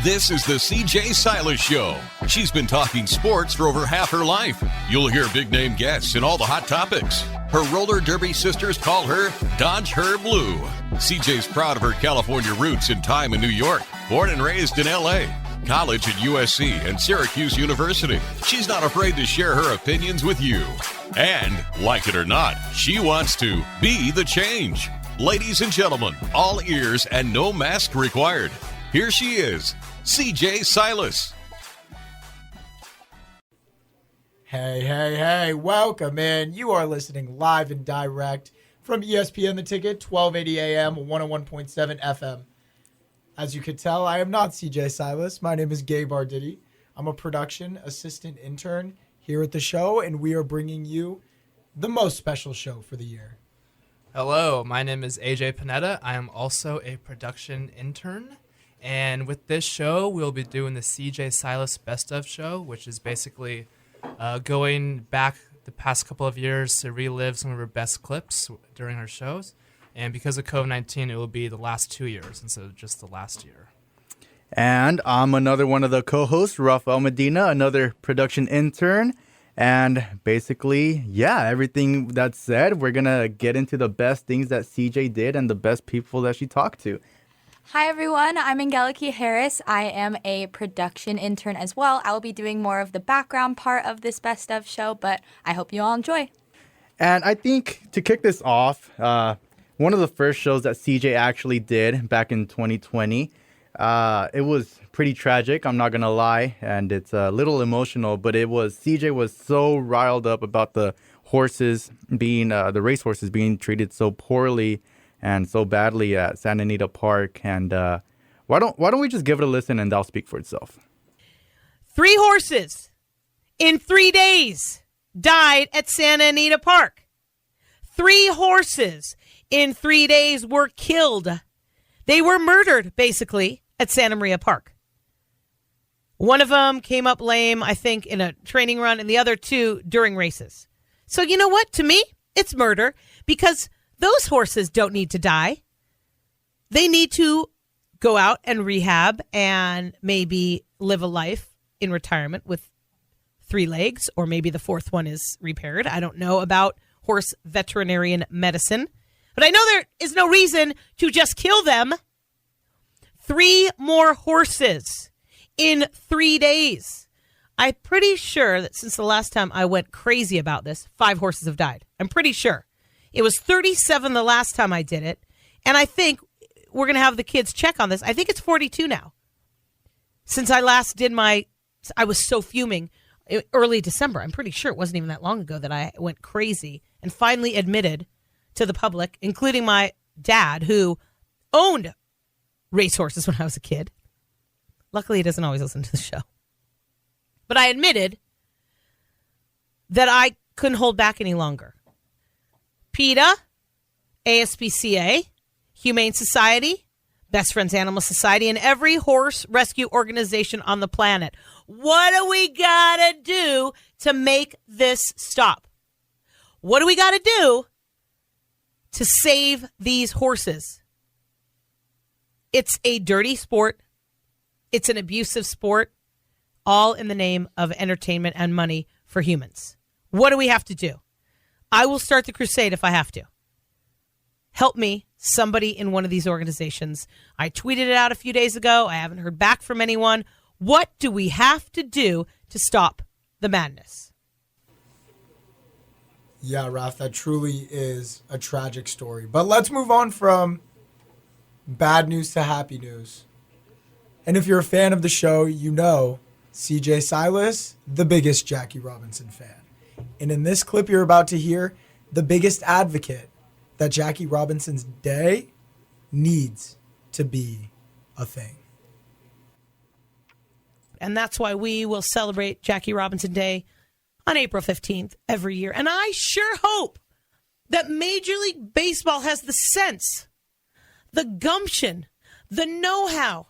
This is the CJ Silas Show. She's been talking sports for over half her life. You'll hear big-name guests and all the hot topics. Her roller derby sisters call her Dodge Her Blue. CJ's proud of her California roots and time in New York. Born and raised in L.A., college at USC and Syracuse University. She's not afraid to share her opinions with you. And, like it or not, she wants to be the change. Ladies and gentlemen, all ears and no mask required. Here she is, CJ Silas. Hey, welcome in. You are listening live and direct from ESPN The Ticket, 1280 AM, 101.7 FM. As you could tell, I am not CJ Silas. My name is Gabe Arditi. I'm a production assistant intern here at the show, and we are bringing you the most special show for the year. Hello, my name is AJ Panetta. I am also a production intern. And with this show, we'll be doing the CJ Silas Best Of show, which is basically going back the past couple of years to relive some of her best clips during her shows. And because of COVID-19, it will be the last 2 years instead of just the last year. And I'm another one of the co-hosts, Rafael Medina, another production intern. And basically, everything that's said, we're going to get into the best things that CJ did and the best people that she talked to. Hi, everyone. I'm Angeliki Harris. I am a production intern as well. I will be doing more of the background part of this Best Of show, but I hope you all enjoy. And I think to kick this off, one of the first shows that CJ actually did back in 2020, it was pretty tragic, I'm not going to lie, and it's a little emotional, but CJ was so riled up about the horses being, the racehorses being treated so poorly and so badly at Santa Anita Park. And why don't we just give it a listen and that'll speak for itself. 3 horses in 3 days died at Santa Anita Park. 3 horses in 3 days were killed. They were murdered, basically, at Santa Maria Park. One of them came up lame, I think, in a training run, and the other 2 during races. So you know what? To me, it's murder, because those horses don't need to die. They need to go out and rehab and maybe live a life in retirement with 3 legs, or maybe the 4th one is repaired. I don't know about horse veterinarian medicine, but I know there is no reason to just kill them. 3 more horses in 3 days. I'm pretty sure that since the last time I went crazy about this, 5 horses have died. I'm pretty sure. It was 37 the last time I did it, and I think we're going to have the kids check on this. I think it's 42 now. Since I last did I was so fuming early December. I'm pretty sure it wasn't even that long ago that I went crazy and finally admitted to the public, including my dad, who owned racehorses when I was a kid. Luckily, he doesn't always listen to the show. But I admitted that I couldn't hold back any longer. PETA, ASPCA, Humane Society, Best Friends Animal Society, and every horse rescue organization on the planet. What do we got to do to make this stop? What do we got to do to save these horses? It's a dirty sport. It's an abusive sport, all in the name of entertainment and money for humans. What do we have to do? I will start the crusade if I have to. Help me, somebody in one of these organizations. I tweeted it out a few days ago. I haven't heard back from anyone. What do we have to do to stop the madness? Yeah, Raph, that truly is a tragic story. But let's move on from bad news to happy news. And if you're a fan of the show, you know CJ Silas, the biggest Jackie Robinson fan. And in this clip you're about to hear, the biggest advocate that Jackie Robinson's day needs to be a thing. And that's why we will celebrate Jackie Robinson Day on April 15th every year. And I sure hope that Major League Baseball has the sense, the gumption, the know-how,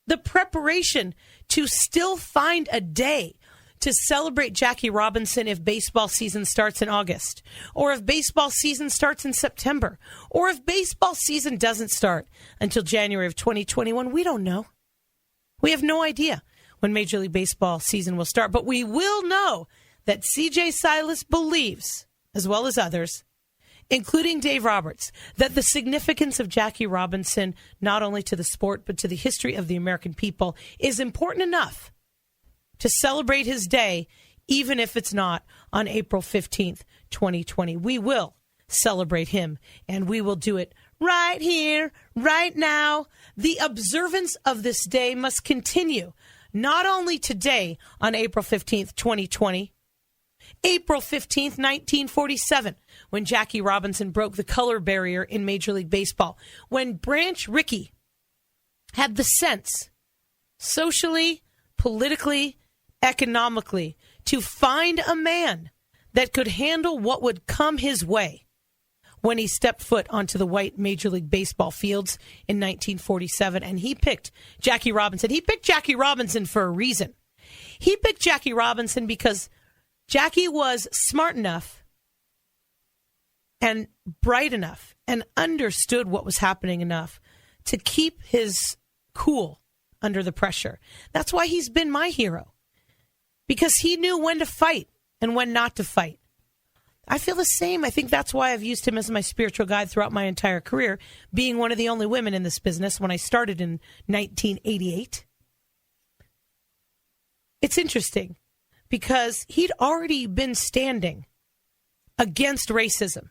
the preparation to still find a day to celebrate Jackie Robinson if baseball season starts in August, or if baseball season starts in September, or if baseball season doesn't start until January of 2021. We don't know. We have no idea when Major League Baseball season will start, but we will know that CJ Silas believes, as well as others, including Dave Roberts, that the significance of Jackie Robinson, not only to the sport, but to the history of the American people, is important enough to celebrate his day, even if it's not on April 15th, 2020. We will celebrate him, and we will do it right here, right now. The observance of this day must continue, not only today on April 15th, 2020, April 15th, 1947, when Jackie Robinson broke the color barrier in Major League Baseball, when Branch Rickey had the sense, socially, politically, economically, to find a man that could handle what would come his way when he stepped foot onto the white Major League Baseball fields in 1947, and he picked Jackie Robinson. He picked Jackie Robinson for a reason. He picked Jackie Robinson because Jackie was smart enough and bright enough and understood what was happening enough to keep his cool under the pressure. That's why he's been my hero, because he knew when to fight and when not to fight. I feel the same. I think that's why I've used him as my spiritual guide throughout my entire career, being one of the only women in this business when I started in 1988. It's interesting because he'd already been standing against racism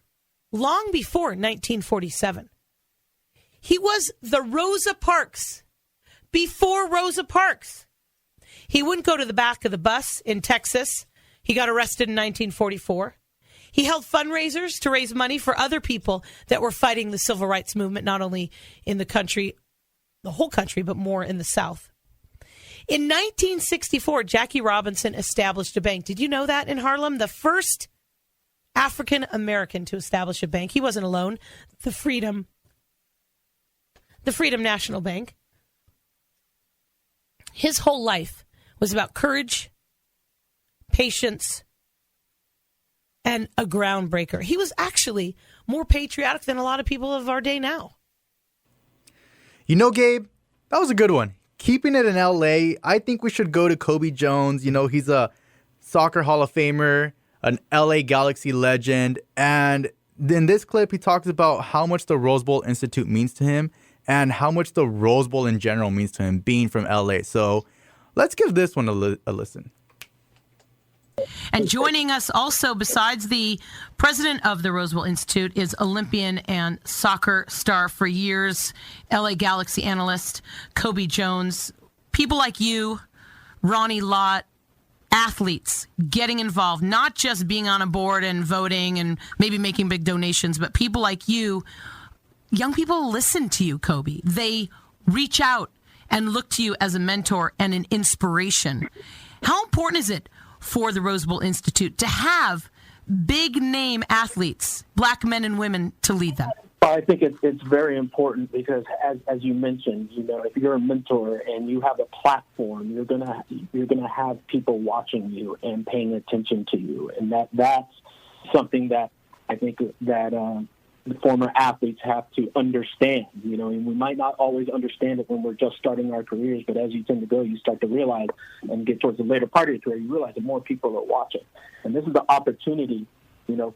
long before 1947. He was the Rosa Parks before Rosa Parks. He wouldn't go to the back of the bus in Texas. He got arrested in 1944. He held fundraisers to raise money for other people that were fighting the civil rights movement, not only in the country, the whole country, but more in the South. In 1964, Jackie Robinson established a bank. Did you know that in Harlem? The first African American to establish a bank. He wasn't alone. The Freedom National Bank. His whole life was about courage, patience, and a groundbreaker. He was actually more patriotic than a lot of people of our day now. You know, Gabe, that was a good one. Keeping it in LA, I think we should go to Kobe Jones. You know, he's a soccer Hall of Famer, an LA Galaxy legend. And in this clip, he talks about how much the Rose Bowl Institute means to him and how much the Rose Bowl in general means to him, being from LA. So let's give this one a listen. And joining us also, besides the president of the Rose Bowl Institute, is Olympian and soccer star for years, LA Galaxy analyst Kobe Jones. People like you, Ronnie Lott, athletes getting involved, not just being on a board and voting and maybe making big donations, but people like you, young people listen to you, Kobe. They reach out and look to you as a mentor and an inspiration. How important is it for the Rose Bowl Institute to have big name athletes, black men and women, to lead them? I think it's very important because, as you mentioned, you know, if you're a mentor and you have a platform, you're gonna have people watching you and paying attention to you, and that's something that I think that the former athletes have to understand. You know, and we might not always understand it when we're just starting our careers, but as you tend to go, you start to realize and get towards the later part of your career, you realize that more people are watching, and this is the opportunity, you know,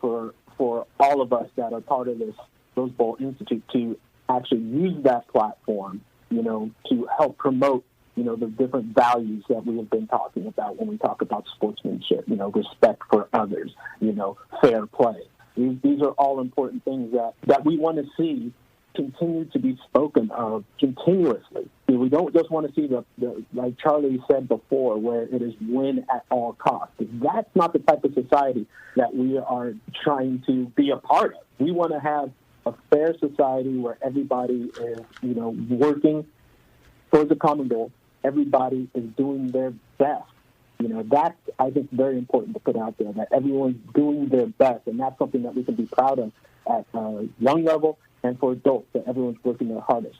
for all of us that are part of this Rose Bowl Institute to actually use that platform, you know, to help promote, you know, the different values that we have been talking about when we talk about sportsmanship, you know, respect for others, you know, fair play. These are all important things that we want to see continue to be spoken of continuously. We don't just want to see the like Charlie said before, where it is win at all costs. That's not the type of society that we are trying to be a part of. We want to have a fair society where everybody is, you know, working towards a common goal. Everybody is doing their best. You know, that's, I think, very important to put out there, that everyone's doing their best, and that's something that we can be proud of at a young level and for adults, that everyone's working their hardest.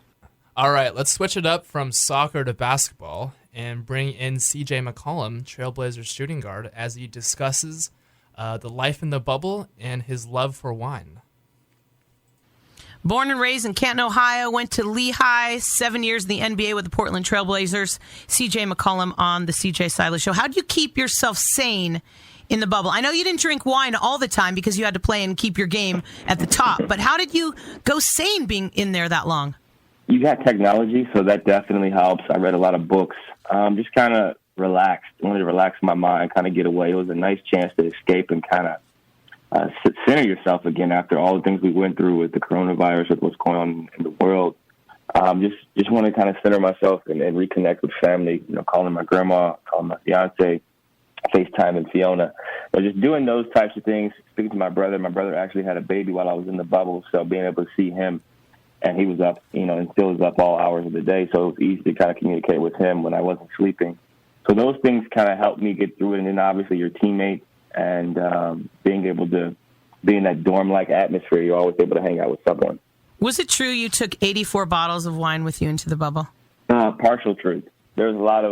All right, let's switch it up from soccer to basketball and bring in CJ McCollum, Trailblazer shooting guard, as he discusses the life in the bubble and his love for wine. Born and raised in Canton, Ohio, went to Lehigh, 7 years in the NBA with the Portland Trailblazers. CJ McCollum on the CJ Silas Show. How do you keep yourself sane in the bubble? I know you didn't drink wine all the time because you had to play and keep your game at the top, but how did you go sane being in there that long? You got technology, so that definitely helps. I read a lot of books. Just kind of relaxed. I wanted to relax my mind, kind of get away. It was a nice chance to escape and kind of center yourself again after all the things we went through with the coronavirus, with what's going on in the world. Just want to kind of center myself and reconnect with family, calling my grandma, calling my fiance, FaceTime and Fiona. Just doing those types of things, speaking to my brother. My brother actually had a baby while I was in the bubble, so being able to see him, and he was up, and still is up all hours of the day, so it was easy to kind of communicate with him when I wasn't sleeping. So those things kind of helped me get through it, and then obviously your teammates, and being able to be in that dorm-like atmosphere, you're always able to hang out with someone. Was it true you took 84 bottles of wine with you into the bubble? Partial truth. There's a lot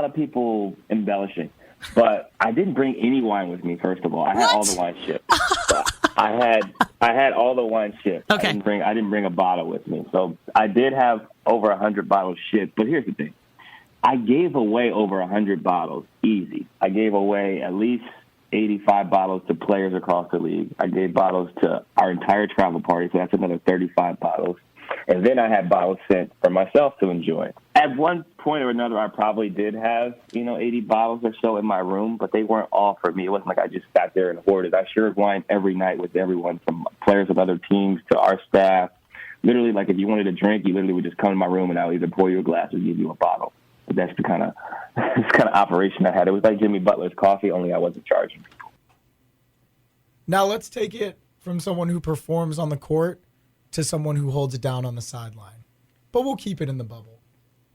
of people embellishing, but I didn't bring any wine with me. First of all, I had all the wine shipped. I had all the wine shipped. Okay. I didn't bring a bottle with me, so I did have over 100 bottles shipped. But here's the thing. I gave away over 100 bottles, easy. I gave away at least 85 bottles to players across the league. I gave bottles to our entire travel party, so that's another 35 bottles. And then I had bottles sent for myself to enjoy. At one point or another, I probably did have, 80 bottles or so in my room, but they weren't all for me. It wasn't like I just sat there and hoarded. I shared wine every night with everyone, from players of other teams to our staff. Literally, like if you wanted a drink, you literally would just come to my room and I'll either pour you a glass or give you a bottle. But that's the kind of operation I had. It was like Jimmy Butler's coffee, only I wasn't charging people. Now let's take it from someone who performs on the court to someone who holds it down on the sideline. But we'll keep it in the bubble.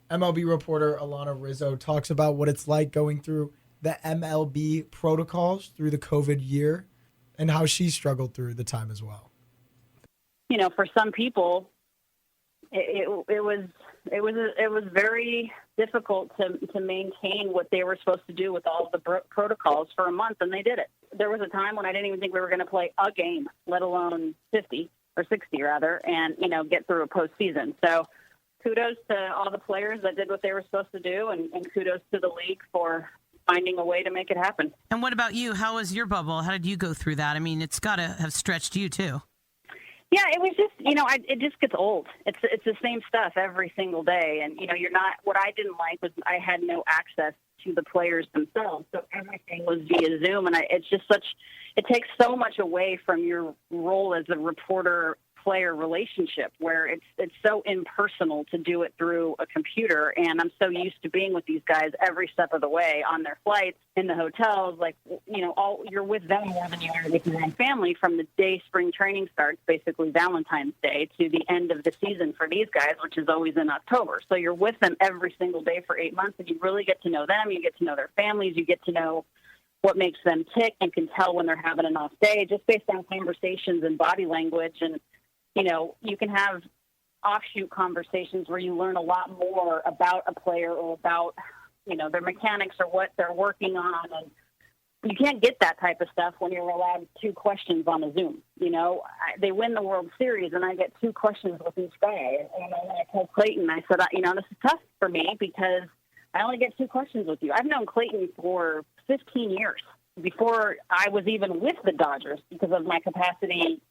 MLB reporter Alana Rizzo talks about what it's like going through the MLB protocols through the COVID year and how she struggled through the time as well. For some people, it was very difficult to maintain what they were supposed to do with all of the protocols for a month, and they did it. There was a time when I didn't even think we were going to play a game, let alone 50 or 60 rather, and get through a postseason. So kudos to all the players that did what they were supposed to do, and kudos to the league for finding a way to make it happen. And what about you? How was your bubble? How did you go through that? I mean, it's got to have stretched you too. Yeah, it was just, it just gets old. It's the same stuff every single day. And, you're not, what I didn't like was I had no access to the players themselves. So everything was via Zoom. And it takes so much away from your role as a reporter-player relationship, where it's so impersonal to do it through a computer. And I'm so used to being with these guys every step of the way on their flights, in the hotels, you're with them more than you are with your own family from the day spring training starts, basically Valentine's Day, to the end of the season for these guys, which is always in October. So you're with them every single day for 8 months, and you really get to know them. You get to know their families. You get to know what makes them tick. You can tell when they're having an off day just based on conversations and body language. And, you can have offshoot conversations where you learn a lot more about a player or about, their mechanics or what they're working on. And you can't get that type of stuff when you're allowed 2 questions on a Zoom. They win the World Series, and I get 2 questions with each guy. And I told Clayton, I said, this is tough for me because I only get 2 questions with you. I've known Clayton for 15 years. Before I was even with the Dodgers because of my capacity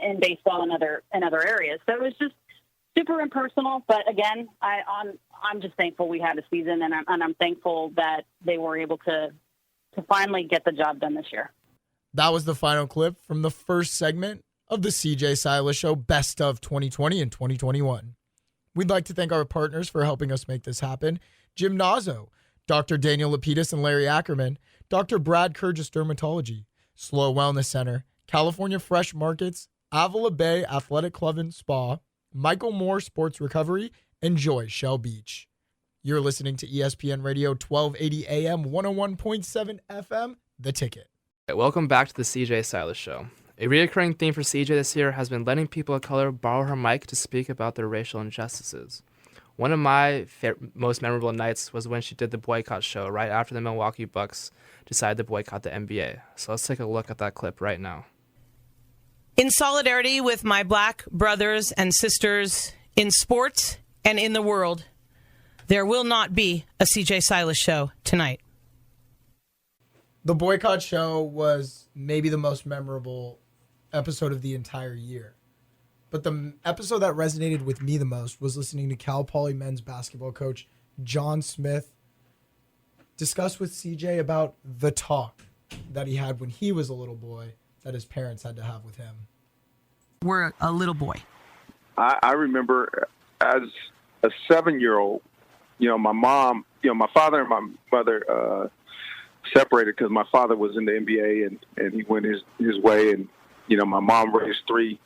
in baseball and other areas. So it was just super impersonal. But again, I'm just thankful we had a season, and I'm thankful that they were able to finally get the job done this year. That was the final clip from the first segment of the CJ Silas Show Best of 2020 and 2021. We'd like to thank our partners for helping us make this happen. Jim Nazzo, Dr. Daniel Lapidus and Larry Ackerman, Dr. Brad Kurgis Dermatology, Slow Wellness Center, California Fresh Markets, Avila Bay Athletic Club and Spa, Michael Moore Sports Recovery, and Joy Shell Beach. You're listening to ESPN Radio 1280 AM, 101.7 FM, The Ticket. Welcome back to the CJ Silas Show. A recurring theme for CJ this year has been letting people of color borrow her mic to speak about their racial injustices. One of my most memorable nights was when she did the boycott show right after the Milwaukee Bucks decided to boycott the NBA. So let's take a look at that clip right now. In solidarity with my black brothers and sisters in sports and in the world, there will not be a CJ Silas show tonight. The boycott show was maybe the most memorable episode of the entire year. But the episode that resonated with me the most was listening to Cal Poly men's basketball coach John Smith discuss with CJ about the talk that he had when he was a little boy that his parents had to have with him. We're a little boy. I remember as a 7-year-old, my mom, my father and my mother separated because my father was in the NBA and he went his way, and my mom raised 3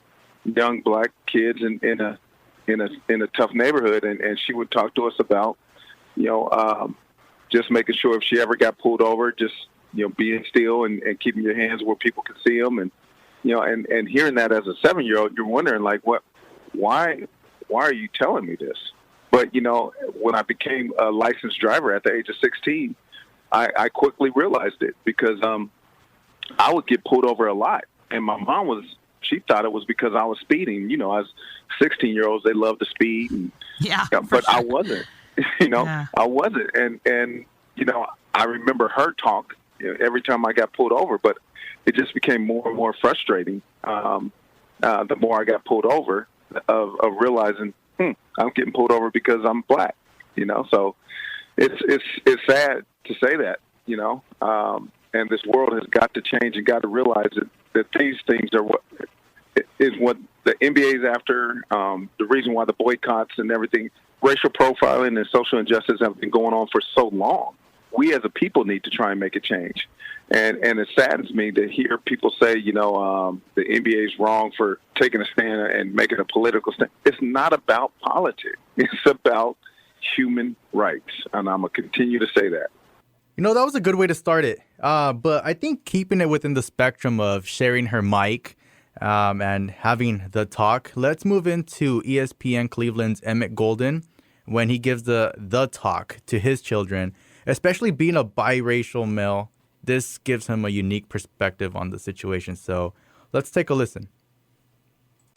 young black kids in a tough neighborhood, and she would talk to us about just making sure if she ever got pulled over, just being still and keeping your hands where people could see them, and and hearing that as a 7-year-old, you're wondering why are you telling me this? But when I became a licensed driver at the age of 16, I quickly realized it because I would get pulled over a lot, and my mom she thought it was because I was speeding. As 16-year-olds, they love to speed, and, but sure. I wasn't. I wasn't, and I remember her talk every time I got pulled over, but it just became more and more frustrating the more I got pulled over of realizing I'm getting pulled over because I'm black. So it's sad to say that, and this world has got to change and got to realize that these things are what the NBA is after. The reason why the boycotts and everything, racial profiling and social injustice have been going on for so long. We as a people need to try and make a change. And it saddens me to hear people say, the NBA is wrong for taking a stand and making a political stand. It's not about politics. It's about human rights. And I'm going to continue to say that. That was a good way to start it. But I think keeping it within the spectrum of sharing her mic and having the talk, let's move into ESPN Cleveland's Emmett Golden when he gives the talk to his children, especially being a biracial male. This gives him a unique perspective on the situation. So let's take a listen.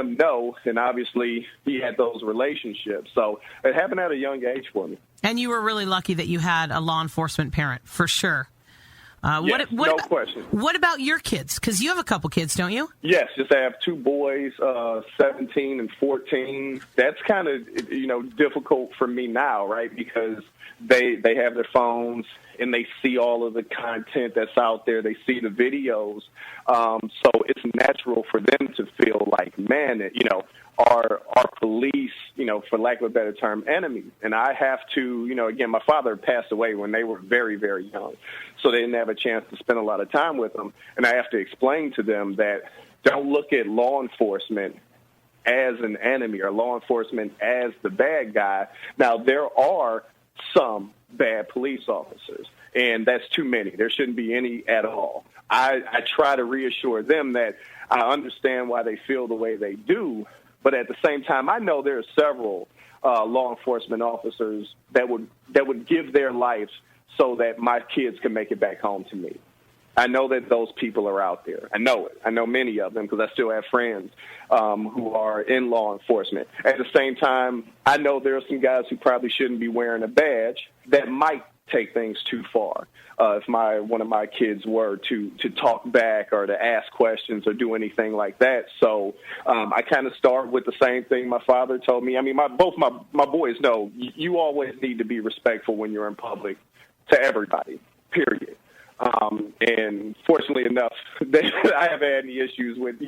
No, and obviously he had those relationships. So it happened at a young age for me. And you were really lucky that you had a law enforcement parent, for sure. Yes, no question. What about your kids? Because you have a couple kids, don't you? Yes, just I have 2 boys, 17 and 14. That's kind of, difficult for me now, right? Because they have their phones and they see all of the content that's out there. They see the videos. So it's natural for them to feel like, man, our police, for lack of a better term, enemies. And I have to, again, my father passed away when they were very, very young. So they didn't have a chance to spend a lot of time with them. And I have to explain to them that don't look at law enforcement as an enemy or law enforcement as the bad guy. Now, there are some bad police officers, and that's too many. There shouldn't be any at all. I try to reassure them that I understand why they feel the way they do, but at the same time, I know there are several law enforcement officers that would give their lives so that my kids can make it back home to me. I know that those people are out there. I know it. I know many of them because I still have friends who are in law enforcement. At the same time, I know there are some guys who probably shouldn't be wearing a badge that might take things too far. If one of my kids were to talk back or to ask questions or do anything like that. So I kind of start with the same thing my father told me. I mean, both my boys know you always need to be respectful when you're in public to everybody, period. And fortunately enough, I haven't had any issues with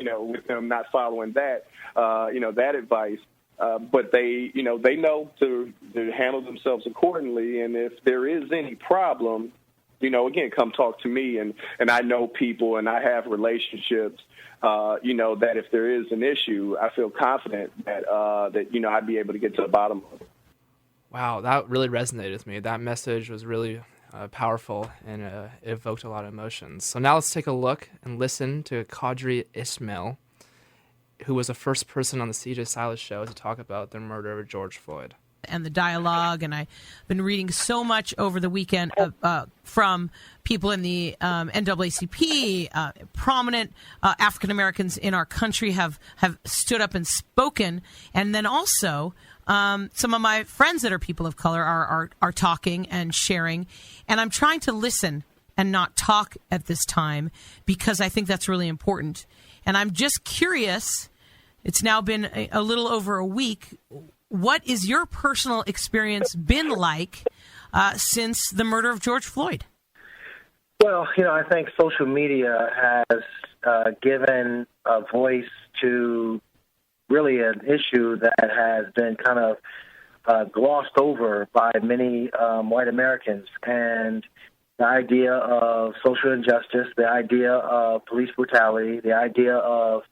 them not following that, that advice. But they know to handle themselves accordingly. And if there is any problem, again, come talk to me. And I know people and I have relationships, that if there is an issue, I feel confident that I'd be able to get to the bottom of it. Wow, that really resonated with me. That message was really powerful and it evoked a lot of emotions. So now let's take a look and listen to Qadri Ismail, who was the first person on the CJ Silas show to talk about the murder of George Floyd. and the dialogue, and I've been reading so much over the weekend from people in the NAACP. Prominent African Americans in our country have stood up and spoken, and then also some of my friends that are people of color are talking and sharing, and I'm trying to listen and not talk at this time because I think that's really important. And I'm just curious, it's now been a little over a week, what is your personal experience been like since the murder of George Floyd? Well, I think social media has given a voice to really an issue that has been kind of glossed over by many white Americans. And the idea of social injustice, the idea of police brutality, the idea of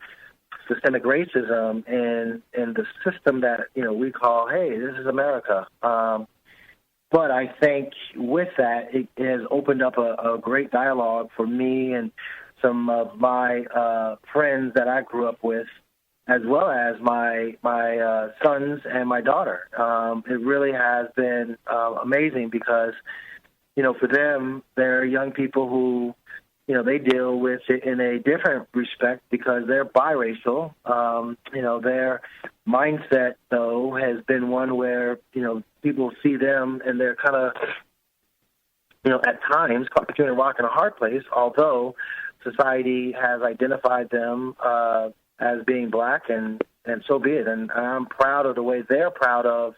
systemic racism in the system that we call, hey, this is America. But I think with that, it has opened up a great dialogue for me and some of my friends that I grew up with, as well as my sons and my daughter. It really has been amazing because, for them, they're young people who, they deal with it in a different respect because they're biracial. Their mindset, though, has been one where, people see them and they're kind of, at times caught between a rock and a hard place, although society has identified them as being black, and so be it. And I'm proud of the way they're proud of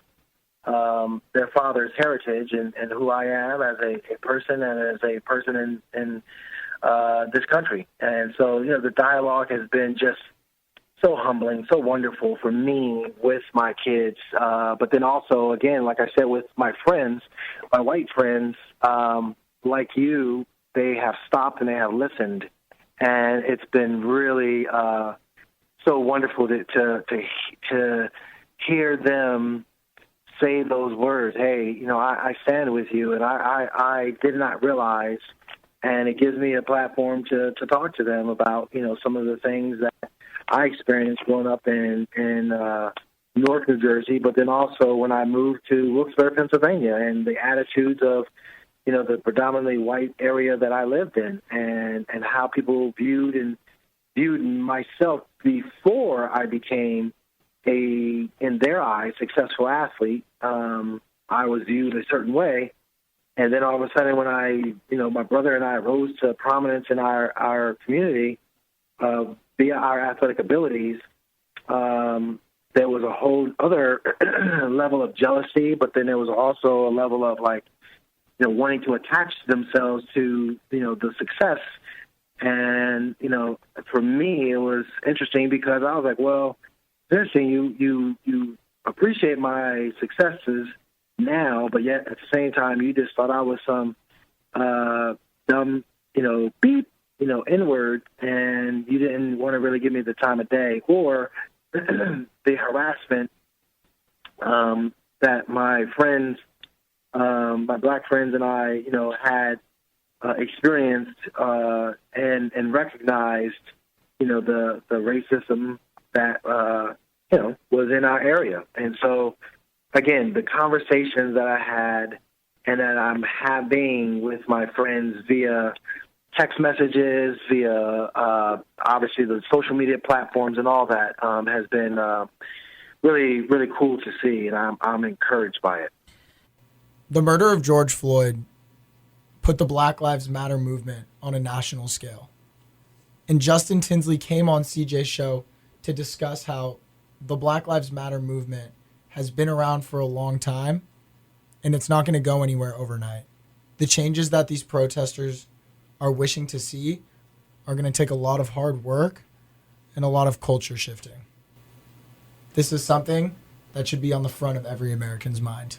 their father's heritage and who I am as a person and as a person in this country. And so, the dialogue has been just so humbling, so wonderful for me with my kids. But then also, again, like I said, with my friends, my white friends, like you, they have stopped and they have listened. And it's been really so wonderful to hear them say those words. Hey, I stand with you, and I did not realize. And it gives me a platform to talk to them about, some of the things that I experienced growing up in North New Jersey, but then also when I moved to Wilkes-Barre, Pennsylvania, and the attitudes of, the predominantly white area that I lived in, and how people viewed myself before I became in their eyes, successful athlete. I was viewed a certain way. And then all of a sudden when my brother and I rose to prominence in our community via our athletic abilities, there was a whole other level of jealousy, but then there was also a level of wanting to attach themselves to, the success. And, for me, it was interesting because I was like, well, it's interesting, you appreciate my successes now, but yet at the same time, you just thought I was some dumb, beep, N-word, and you didn't want to really give me the time of day, or the harassment that my friends, my black friends and I, had experienced and recognized, the racism that, was in our area. And so, again, the conversations that I had and that I'm having with my friends via text messages, via obviously the social media platforms and all that has been really, really cool to see, and I'm encouraged by it. The murder of George Floyd put the Black Lives Matter movement on a national scale. And Justin Tinsley came on CJ's show to discuss how the Black Lives Matter movement has been around for a long time, and it's not going to go anywhere overnight. The changes that these protesters are wishing to see are going to take a lot of hard work and a lot of culture shifting. This is something that should be on the front of every American's mind.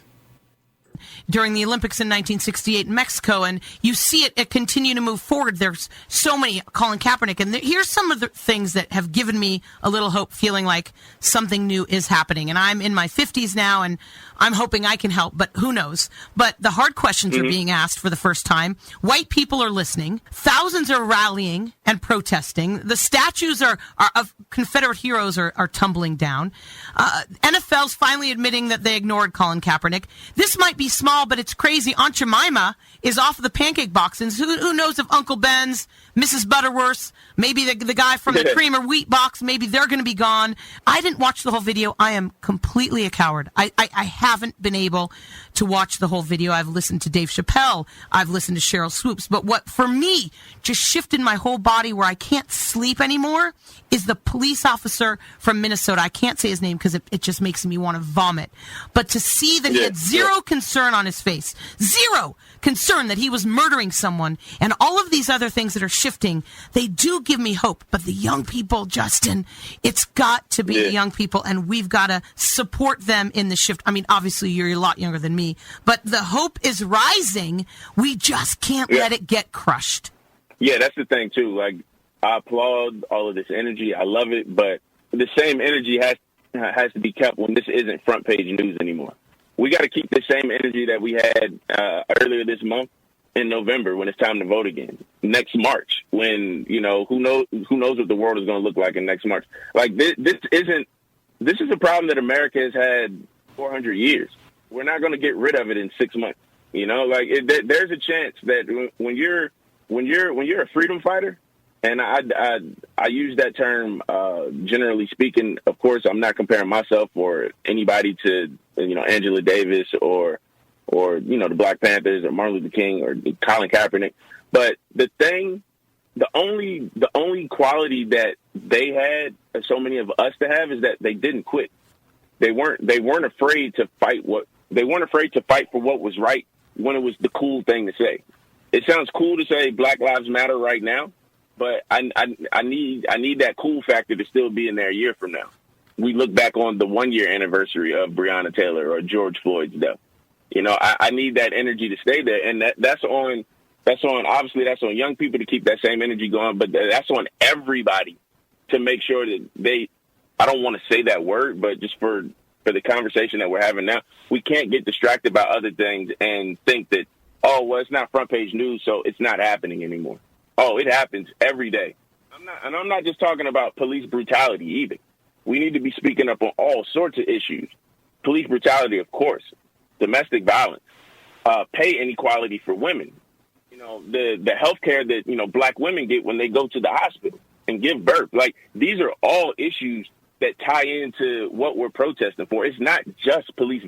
during the Olympics in 1968 in Mexico, and you see it continue to move forward. There's so many, Colin Kaepernick, and here's some of the things that have given me a little hope, feeling like something new is happening. And I'm in my 50s now, and I'm hoping I can help, but who knows? But the hard questions are being asked for the first time. White people are listening. Thousands are rallying and protesting. The statues of Confederate heroes are tumbling down. NFL's finally admitting that they ignored Colin Kaepernick. This might be small, but it's crazy. Aunt Jemima is off of the pancake boxes. Who knows if Uncle Ben's, Mrs. Butterworth's, maybe the guy from the cream or wheat box, maybe they're going to be gone. I didn't watch the whole video. I am completely a coward. I haven't been able to watch the whole video. I've listened to Dave Chappelle. I've listened to Cheryl Swoops. But what, for me, just shifted my whole body where I can't sleep anymore is the police officer from Minnesota. I can't say his name because it just makes me want to vomit. But to see that he had zero concern on his face, zero concern that he was murdering someone, and all of these other things that are shifting, they do give me hope. But the young people, Justin, it's got to be the young people, and we've got to support them in the shift. I mean, obviously, you're a lot younger than me, but the hope is rising. We just can't let it get crushed. Yeah, that's the thing, too. Like, I applaud all of this energy. I love it, but the same energy has to be kept when this isn't front page news anymore. We got to keep the same energy that we had earlier this month in November when it's time to vote again. Next March, when, you know, who knows what the world is going to look like in next March. Like, this is a problem that America has had 400 years. We're not going to get rid of it in 6 months. You know, like there's a chance that when you're a freedom fighter, and I use that term generally speaking. Of course, I'm not comparing myself or anybody to, you know, Angela Davis or you know, the Black Panthers or Martin Luther King or Colin Kaepernick. But the only quality that they had, so many of us to have, is that they didn't quit. They weren't afraid to fight for what was right when it was the cool thing to say. It sounds cool to say Black Lives Matter right now, but I need that cool factor to still be in there a year from now. We look back on the 1 year anniversary of Breonna Taylor or George Floyd's death. You know, I need that energy to stay there, and that's on young people to keep that same energy going, but that's on everybody to make sure that I don't want to say that word, but just for the conversation that we're having now, we can't get distracted by other things and think that, oh, well, it's not front page news, so it's not happening anymore. Oh, it happens every day. I'm not just talking about police brutality either. We need to be speaking up on all sorts of issues. Police brutality, of course. Domestic violence. Pay inequality for women. You know, the health care that, you know, Black women get when they go to the hospital and give birth. Like, these are all issues that tie into what we're protesting for. It's not just police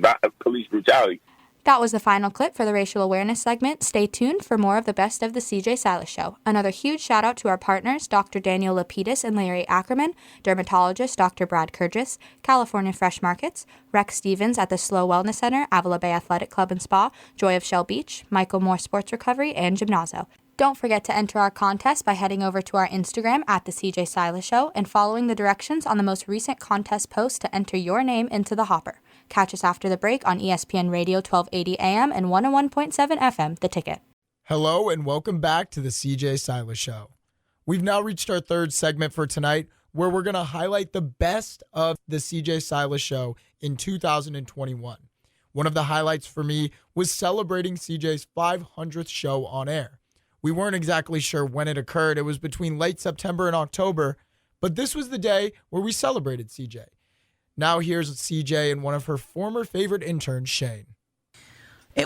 brutality. That was the final clip for the racial awareness segment. Stay tuned for more of the best of the CJ Silas Show. Another huge shout out to our partners, Dr. Daniel Lapidus and Larry Ackerman, dermatologist Dr. Brad Kurgis, California Fresh Markets, Rex Stevens at the Slow Wellness Center, Avila Bay Athletic Club and Spa, Joy of Shell Beach, Michael Moore Sports Recovery, and Gymnazo. Don't forget to enter our contest by heading over to our Instagram at The CJ Silas Show and following the directions on the most recent contest post to enter your name into the hopper. Catch us after the break on ESPN Radio 1280 AM and 101.7 FM, The Ticket. Hello and welcome back to The CJ Silas Show. We've now reached our third segment for tonight, where we're going to highlight the best of The CJ Silas Show in 2021. One of the highlights for me was celebrating CJ's 500th show on air. We weren't exactly sure when it occurred. It was between late September and October, but this was the day where we celebrated CJ. Now here's CJ and one of her former favorite interns, Shane.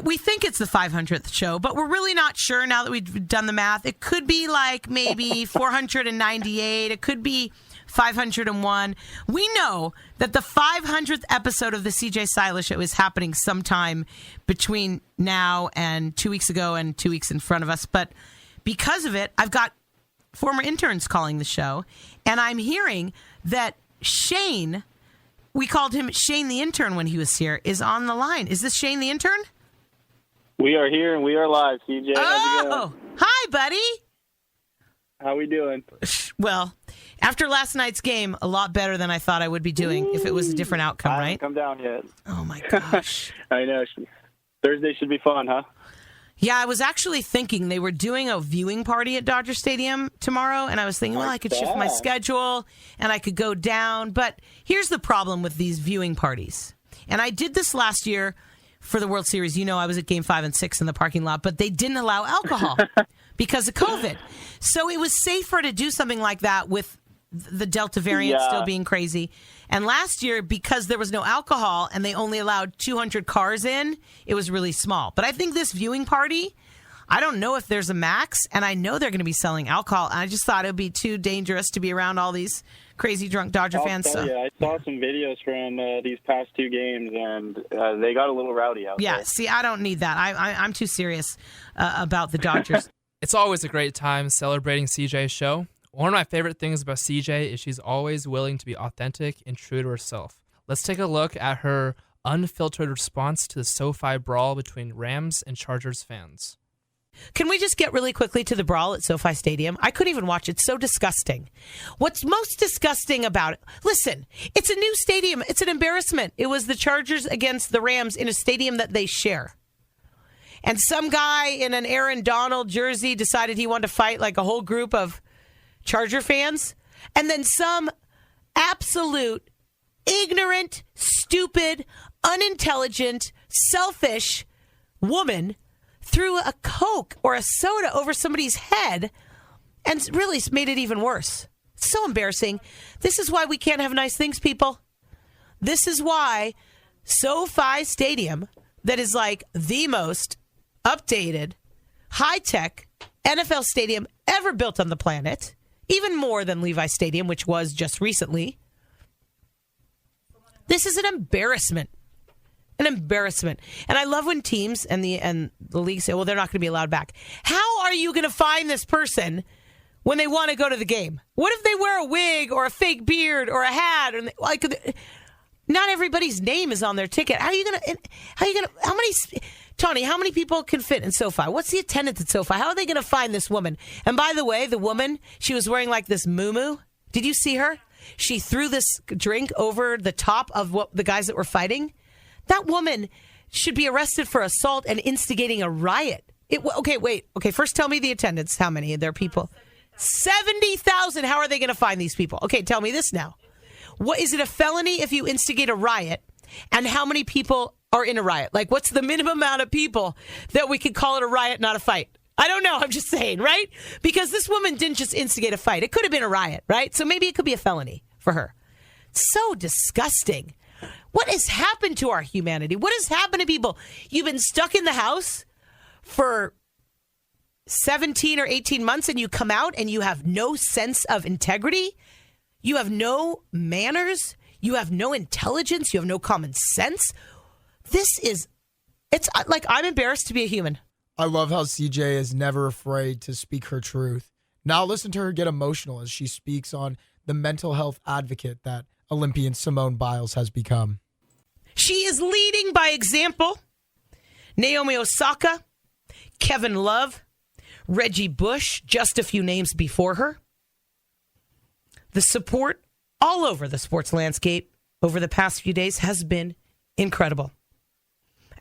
We think it's the 500th show, but we're really not sure now that we've done the math. It could be like maybe 498. It could be 501. We know that the 500th episode of the CJ Silas Show is happening sometime between now and 2 weeks ago and 2 weeks in front of us. But because of it, I've got former interns calling the show, and I'm hearing that Shane, we called him Shane the intern when he was here, is on the line. Is this Shane the intern? We are here and we are live, CJ. How's it going? Hi, buddy. How we doing? Well, after last night's game, a lot better than I thought I would be doing if it was a different outcome, I right? haven't come down yet. Oh, my gosh. I know. Thursday should be fun, huh? Yeah, I was actually thinking they were doing a viewing party at Dodger Stadium tomorrow, and I was thinking, well, I could shift my schedule and I could go down. But here's the problem with these viewing parties. And I did this last year for the World Series. You know, I was at Game 5 and 6 in the parking lot, but they didn't allow alcohol because of COVID. So it was safer to do something like that with the Delta variant still being crazy. And last year, because there was no alcohol and they only allowed 200 cars in, it was really small. But I think this viewing party, I don't know if there's a max, and I know they're going to be selling alcohol. And I just thought it would be too dangerous to be around all these crazy drunk Dodger fans. I saw some videos from these past 2 games, and they got a little rowdy out there. Yeah, see, I don't need that. I'm too serious about the Dodgers. It's always a great time celebrating CJ's show. One of my favorite things about CJ is she's always willing to be authentic and true to herself. Let's take a look at her unfiltered response to the SoFi brawl between Rams and Chargers fans. Can we just get really quickly to the brawl at SoFi Stadium? I couldn't even watch it. It's so disgusting. What's most disgusting about it? Listen, it's a new stadium. It's an embarrassment. It was the Chargers against the Rams in a stadium that they share. And some guy in an Aaron Donald jersey decided he wanted to fight like a whole group of Charger fans, and then some absolute ignorant, stupid, unintelligent, selfish woman threw a Coke or a soda over somebody's head and really made it even worse. It's so embarrassing. This is why we can't have nice things, people. This is why SoFi Stadium, that is like the most updated, high-tech NFL stadium ever built on the planet, even more than Levi Stadium, which was just recently. This is an embarrassment. An embarrassment. And I love when teams and the league say, well, they're not going to be allowed back. How are you going to find this person when they want to go to the game? What if they wear a wig or a fake beard or a hat? Or not everybody's name is on their ticket. How many people can fit in SoFi? What's the attendance at SoFi? How are they going to find this woman? And by the way, the woman, she was wearing like this muumuu. Did you see her? She threw this drink over the top of the guys that were fighting. That woman should be arrested for assault and instigating a riot. Okay, first tell me the attendance. How many of their people? 70,000. How are they going to find these people? Okay, tell me this now. What is it a felony if you instigate a riot? And how many people are in a riot? Like, what's the minimum amount of people that we could call it a riot, not a fight? I don't know. I'm just saying, right? Because this woman didn't just instigate a fight. It could have been a riot, right? So maybe it could be a felony for her. So disgusting. What has happened to our humanity? What has happened to people? You've been stuck in the house for 17 or 18 months and you come out and you have no sense of integrity. You have no manners. You have no intelligence. You have no common sense. It's like I'm embarrassed to be a human. I love how CJ is never afraid to speak her truth. Now listen to her get emotional as she speaks on the mental health advocate that Olympian Simone Biles has become. She is leading by example. Naomi Osaka, Kevin Love, Reggie Bush, just a few names before her. The support all over the sports landscape over the past few days has been incredible.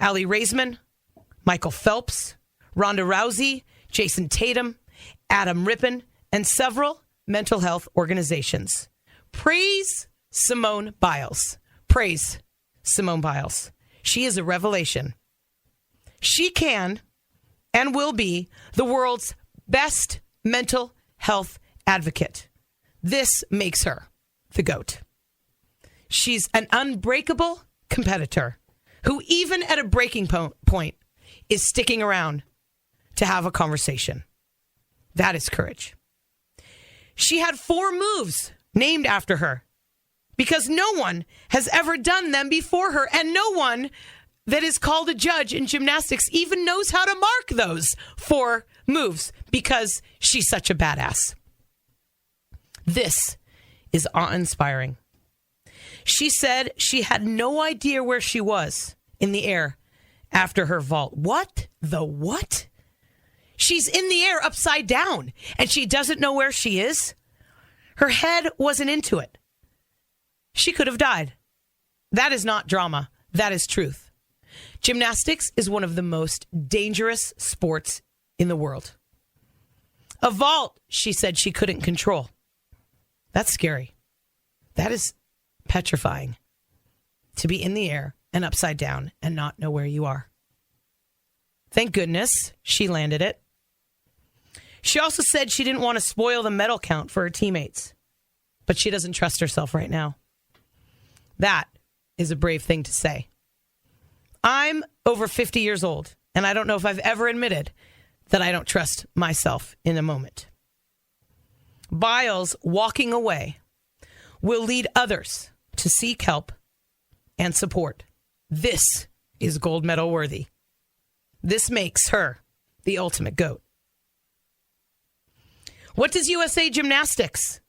Ali Raisman, Michael Phelps, Ronda Rousey, Jason Tatum, Adam Rippon, and several mental health organizations. Praise Simone Biles. Praise Simone Biles. She is a revelation. She can and will be the world's best mental health advocate. This makes her the GOAT. She's an unbreakable competitor who, even at a breaking point, is sticking around to have a conversation. That is courage. She had 4 moves named after her because no one has ever done them before her, and no one that is called a judge in gymnastics even knows how to mark those 4 moves because she's such a badass. This is awe-inspiring. She said she had no idea where she was in the air after her vault. What? The what? She's in the air upside down, and she doesn't know where she is. Her head wasn't into it. She could have died. That is not drama. That is truth. Gymnastics is one of the most dangerous sports in the world. A vault, she said she couldn't control. That's scary. That is petrifying. To be in the air and upside down and not know where you are. Thank goodness she landed it. She also said she didn't want to spoil the medal count for her teammates, but she doesn't trust herself right now. That is a brave thing to say. I'm over 50 years old, and I don't know if I've ever admitted that I don't trust myself in a moment. Biles walking away will lead others to seek help and support. This is gold medal worthy. This makes her the ultimate GOAT. What does USA Gymnastics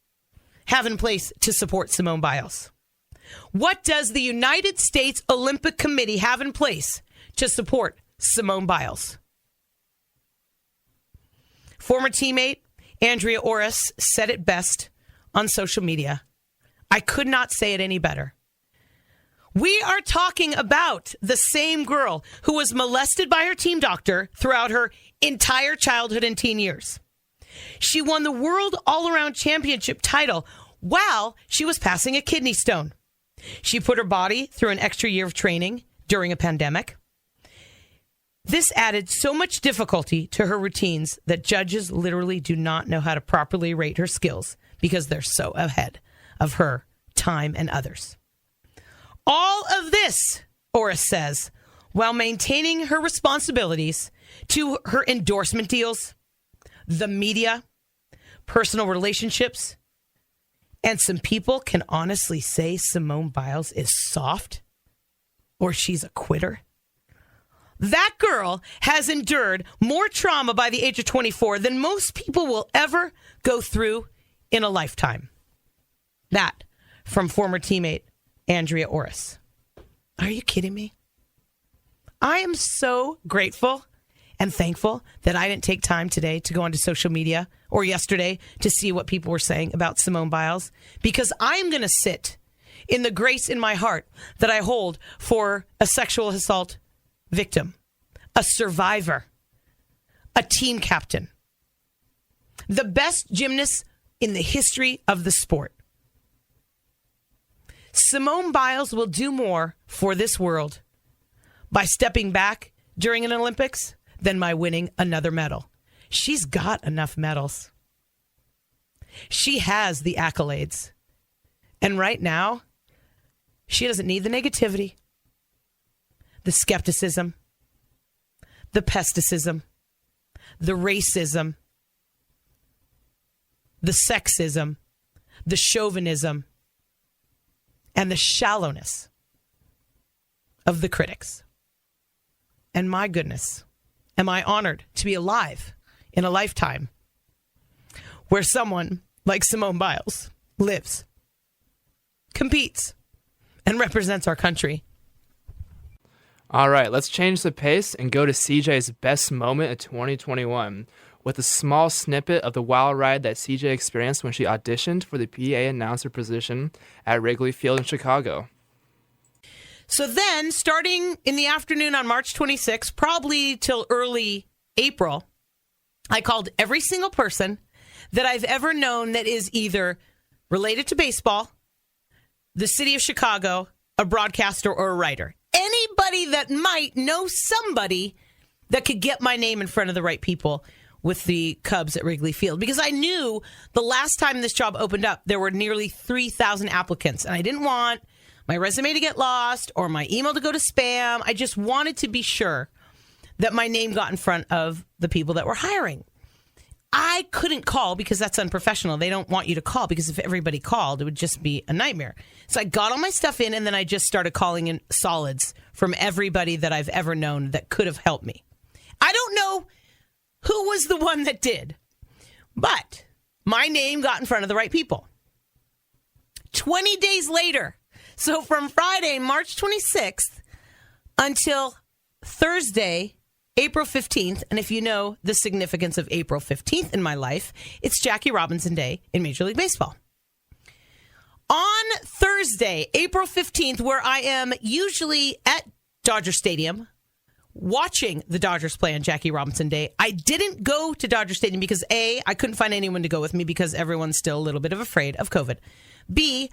have in place to support Simone Biles? What does the United States Olympic Committee have in place to support Simone Biles? Former teammate Andrea Orris said it best on social media. I could not say it any better. We are talking about the same girl who was molested by her team doctor throughout her entire childhood and teen years. She won the World All-Around Championship title while she was passing a kidney stone. She put her body through an extra year of training during a pandemic. This added so much difficulty to her routines that judges literally do not know how to properly rate her skills because they're so ahead of her time and others. All of this, Orris says, while maintaining her responsibilities to her endorsement deals, the media, personal relationships, and some people can honestly say Simone Biles is soft or she's a quitter. That girl has endured more trauma by the age of 24 than most people will ever go through in a lifetime. That from former teammate Andrea Orris. Are you kidding me? I am so grateful and thankful that I didn't take time today to go onto social media or yesterday to see what people were saying about Simone Biles, because I'm going to sit in the grace in my heart that I hold for a sexual assault victim, a survivor, a team captain, the best gymnast in the history of the sport. Simone Biles will do more for this world by stepping back during an Olympics than by winning another medal. She's got enough medals. She has the accolades. And right now, she doesn't need the negativity, the skepticism, the pesticism, the racism, the sexism, the chauvinism, and the shallowness of the critics. And my goodness, am I honored to be alive in a lifetime where someone like Simone Biles lives, competes, and represents our country. All right, let's change the pace and go to CJ's best moment of 2021 with a small snippet of the wild ride that CJ experienced when she auditioned for the PA announcer position at Wrigley Field in Chicago. So then, starting in the afternoon on March 26th, probably till early April, I called every single person that I've ever known that is either related to baseball, the city of Chicago, a broadcaster, or a writer. Anybody that might know somebody that could get my name in front of the right people with the Cubs at Wrigley Field. Because I knew the last time this job opened up, there were nearly 3,000 applicants. And I didn't want my resume to get lost or my email to go to spam. I just wanted to be sure that my name got in front of the people that were hiring. I couldn't call because that's unprofessional. They don't want you to call because if everybody called, it would just be a nightmare. So I got all my stuff in and then I just started calling in solids from everybody that I've ever known that could have helped me. I don't know who was the one that did, but my name got in front of the right people. 20 days later, so from Friday, March 26th until Thursday, April 15th, and if you know the significance of April 15th in my life, it's Jackie Robinson Day in Major League Baseball. On Thursday, April 15th, where I am usually at Dodger Stadium, watching the Dodgers play on Jackie Robinson Day. I didn't go to Dodger Stadium because A, I couldn't find anyone to go with me because everyone's still a little bit of afraid of COVID. B,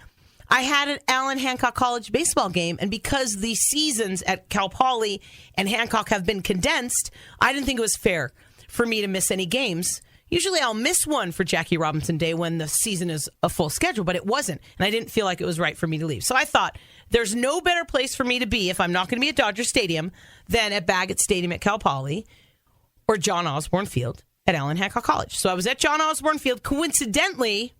I had an Allen Hancock College baseball game, and because the seasons at Cal Poly and Hancock have been condensed, I didn't think it was fair for me to miss any games. Usually I'll miss one for Jackie Robinson Day when the season is a full schedule, but it wasn't, and I didn't feel like it was right for me to leave. So I thought, there's no better place for me to be if I'm not going to be at Dodger Stadium than at Baggett Stadium at Cal Poly or John Osborne Field at Allen Hancock College. So I was at John Osborne Field. Coincidentally,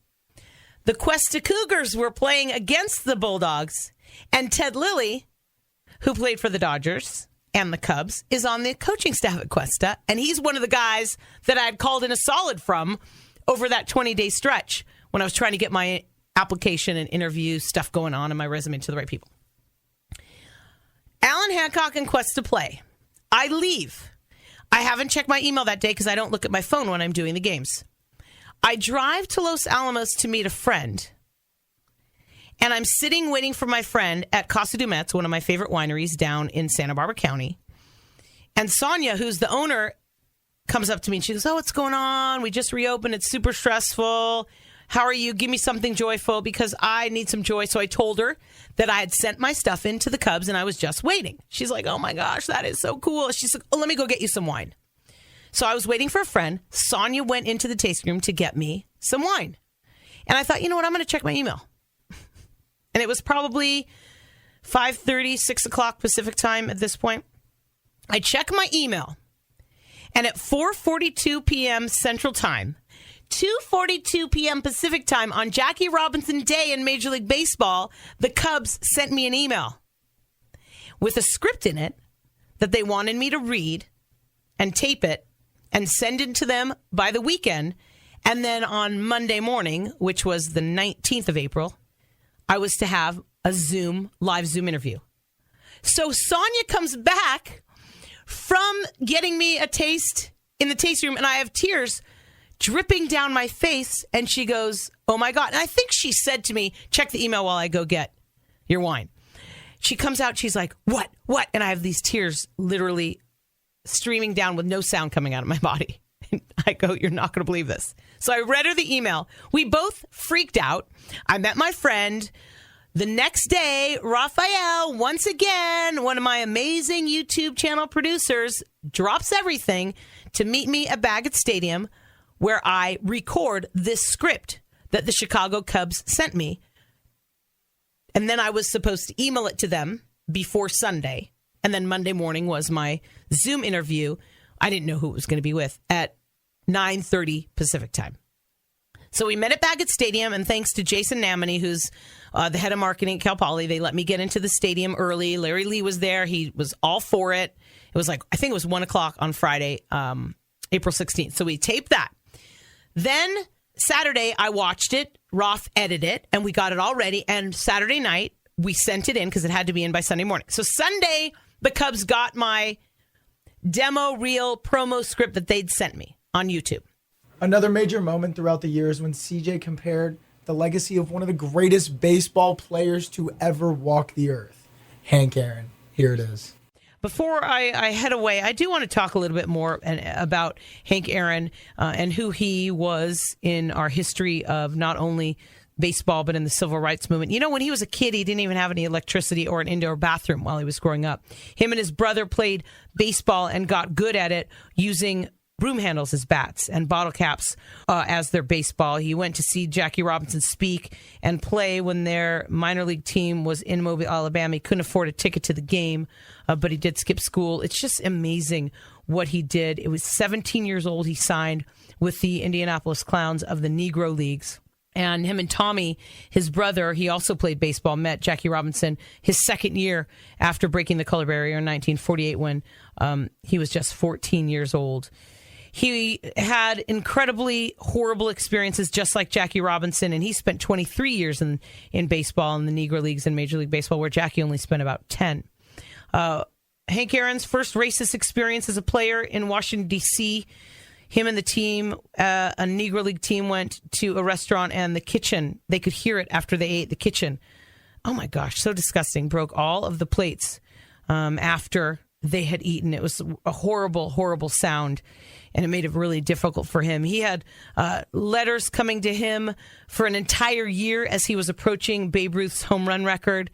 the Cuesta Cougars were playing against the Bulldogs, and Ted Lilly, who played for the Dodgers and the Cubs, is on the coaching staff at Cuesta, and he's one of the guys that I had called in a solid from over that 20-day stretch when I was trying to get my application and interview stuff going on and my resume to the right people. Allen Hancock and Cuesta play. I leave. I haven't checked my email that day because I don't look at my phone when I'm doing the games. I drive to Los Alamos to meet a friend, and I'm sitting waiting for my friend at Casa Dumet's, one of my favorite wineries down in Santa Barbara County. And Sonia, who's the owner, comes up to me and she goes, "Oh, what's going on? We just reopened. It's super stressful. How are you? Give me something joyful because I need some joy." So I told her that I had sent my stuff into the Cubs and I was just waiting. She's like, "Oh my gosh, that is so cool." She's like, "Oh, let me go get you some wine." So I was waiting for a friend. Sonia went into the tasting room to get me some wine. And I thought, you know what? I'm going to check my email. And it was probably 5:30, 6 o'clock Pacific time at this point. I check my email. And at 4:42 p.m. Central Time, 2:42 p.m. Pacific Time on Jackie Robinson Day in Major League Baseball, the Cubs sent me an email with a script in it that they wanted me to read and tape it and send it to them by the weekend. And then on Monday morning, which was the 19th of April, I was to have a live Zoom interview. So Sonia comes back from getting me a taste in the tasting room, and I have tears dripping down my face, and she goes, "Oh my God." And I think she said to me, "Check the email while I go get your wine." She comes out, she's like, What? And I have these tears literally streaming down with no sound coming out of my body. And I go, "You're not going to believe this." So I read her the email. We both freaked out. I met my friend. The next day, Raphael, once again, one of my amazing YouTube channel producers, drops everything to meet me at Baggett Stadium, where I record this script that the Chicago Cubs sent me. And then I was supposed to email it to them before Sunday. And then Monday morning was my Zoom interview. I didn't know who it was going to be with at 9:30 Pacific time. So we met at Baggett Stadium, and thanks to Jason Namany, who's the head of marketing at Cal Poly, they let me get into the stadium early. Larry Lee was there. He was all for it. It was like, I think it was 1 o'clock on Friday, April 16th. So we taped that. Then Saturday, I watched it. Roth edited it, and we got it all ready. And Saturday night, we sent it in because it had to be in by Sunday morning. So Sunday, the Cubs got my demo reel promo script that they'd sent me on YouTube. Another major moment throughout the years when CJ compared the legacy of one of the greatest baseball players to ever walk the earth, Hank Aaron. Here it is. Before I head away, I do want to talk a little bit more about Hank Aaron and who he was in our history of not only baseball, but in the civil rights movement. You know, when he was a kid, he didn't even have any electricity or an indoor bathroom while he was growing up. Him and his brother played baseball and got good at it using broom handles as bats and bottle caps as their baseball. He went to see Jackie Robinson speak and play when their minor league team was in Mobile, Alabama. He couldn't afford a ticket to the game, but he did skip school. It's just amazing what he did. It was 17 years old. He signed with the Indianapolis Clowns of the Negro Leagues. And him and Tommy, his brother, he also played baseball, met Jackie Robinson his second year after breaking the color barrier in 1948 when he was just 14 years old. He had incredibly horrible experiences, just like Jackie Robinson, and he spent 23 years in baseball in the Negro Leagues and Major League Baseball, where Jackie only spent about 10. Hank Aaron's first racist experience as a player in Washington, D.C., him and the team, a Negro League team, went to a restaurant, and the kitchen, they could hear it after they ate. The kitchen, oh my gosh, so disgusting, broke all of the plates after they had eaten. It was a horrible, horrible sound, and it made it really difficult for him. He had letters coming to him for an entire year as he was approaching Babe Ruth's home run record.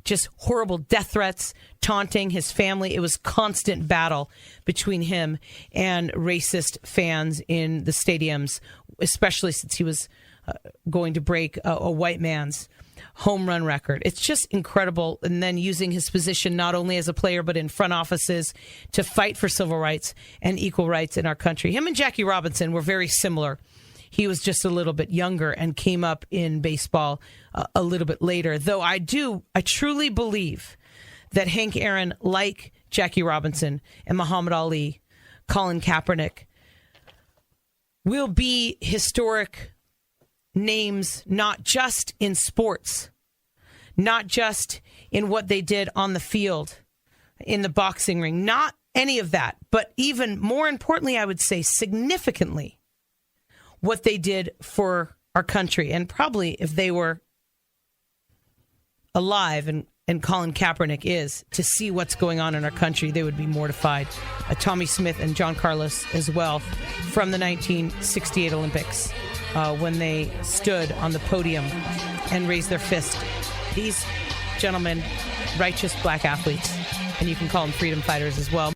Just horrible death threats, taunting his family. It was constant battle between him and racist fans in the stadiums, especially since he was going to break a white man's home run record. It's just incredible. And then using his position not only as a player, but in front offices to fight for civil rights and equal rights in our country. Him and Jackie Robinson were very similar. He was just a little bit younger and came up in baseball a little bit later. Though I truly believe that Hank Aaron, like Jackie Robinson and Muhammad Ali, Colin Kaepernick, will be historic names, not just in sports, not just in what they did on the field, in the boxing ring, not any of that, but even more importantly, I would say significantly, what they did for our country. And probably if they were alive, and Colin Kaepernick is, to see what's going on in our country, they would be mortified. Tommy Smith and John Carlos as well, from the 1968 Olympics, when they stood on the podium and raised their fist. These gentlemen, righteous black athletes, and you can call them freedom fighters as well.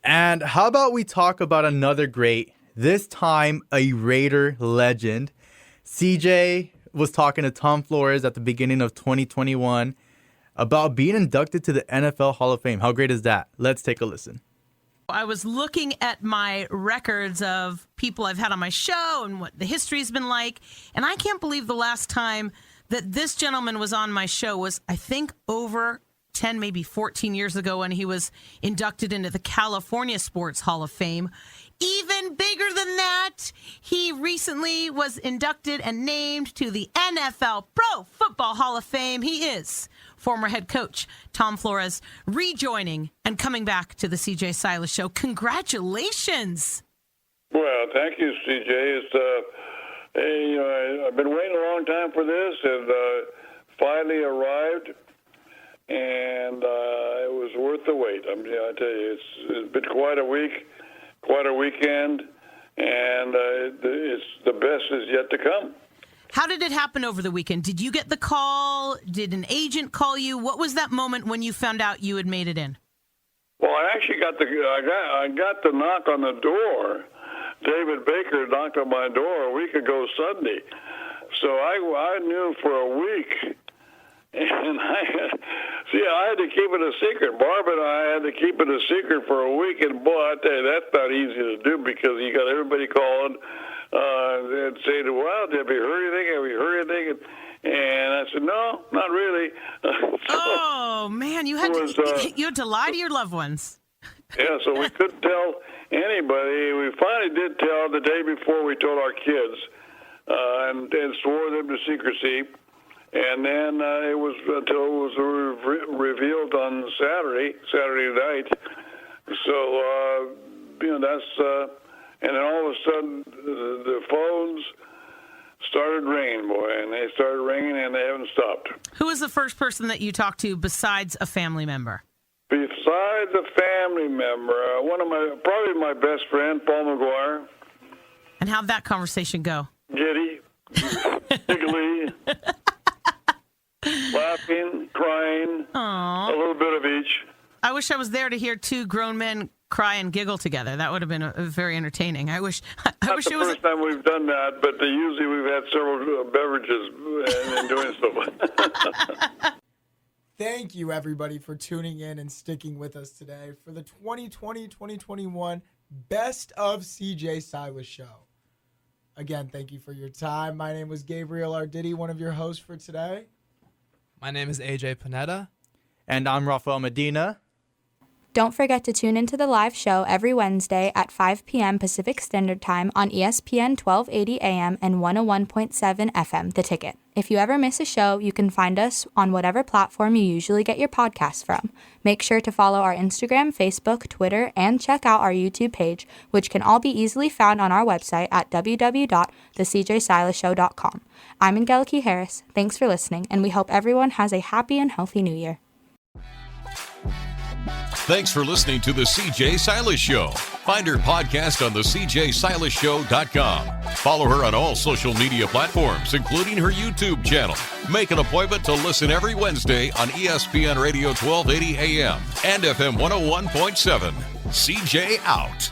And how about we talk about another great, this time a Raider legend. CJ was talking to Tom Flores at the beginning of 2021 about being inducted to the NFL Hall of Fame. How great is that? Let's take a listen. I was looking at my records of people I've had on my show and what the history's been like, and I can't believe the last time that this gentleman was on my show was, I think, over 10, maybe 14 years ago, when he was inducted into the California Sports Hall of Fame. Even bigger than that, he recently was inducted and named to the NFL Pro Football Hall of Fame. He is former head coach Tom Flores, rejoining and coming back to the CJ Silas Show. Congratulations. Well, thank you, CJ. I've been waiting a long time for this, and finally arrived, and it was worth the wait. I tell you, it's been quite a week. Quite a weekend, and it's the best is yet to come. How did it happen over the weekend? Did you get the call? Did an agent call you? What was that moment when you found out you had made it in? Well, I actually got the knock on the door. David Baker knocked on my door a week ago Sunday, so I knew for a week. And I had to keep it a secret. Barb and I had to keep it a secret for a week. And boy, I tell you, that's not easy to do, because you got everybody calling and saying, "Well, have you heard anything? Have you heard anything?" And I said, "No, not really." Oh man, you had to lie to your loved ones. Yeah, so we couldn't tell anybody. We finally did tell the day before. We told our kids and swore them to secrecy. And then it was until it was revealed on Saturday night. So, that's, and then all of a sudden the phones started ringing, boy, and they started ringing and they haven't stopped. Who was the first person that you talked to besides a family member? Besides a family member, probably my best friend, Paul McGuire. And how'd that conversation go? Giddy, giggly. Laughing, crying, Aww. A little bit of each. I wish I was there to hear two grown men cry and giggle together. That would have been very entertaining. I wish Not it was the first time we've done that, but usually we've had several beverages in doing so. Thank you, everybody, for tuning in and sticking with us today for the 2020-2021 Best of CJ Silas Show. Again, thank you for your time. My name was Gabriel Arditi, one of your hosts for today. My name is AJ Panetta. And I'm Rafael Medina. Don't forget to tune into the live show every Wednesday at 5 p.m. Pacific Standard Time on ESPN 1280 AM and 101.7 FM, The Ticket. If you ever miss a show, you can find us on whatever platform you usually get your podcasts from. Make sure to follow our Instagram, Facebook, Twitter, and check out our YouTube page, which can all be easily found on our website at www.thecjsilasshow.com. I'm Angeliki Harris. Thanks for listening, and we hope everyone has a happy and healthy new year. Thanks for listening to The CJ Silas Show. Find her podcast on thecjsilasshow.com. Follow her on all social media platforms, including her YouTube channel. Make an appointment to listen every Wednesday on ESPN Radio 1280 AM and FM 101.7. CJ out.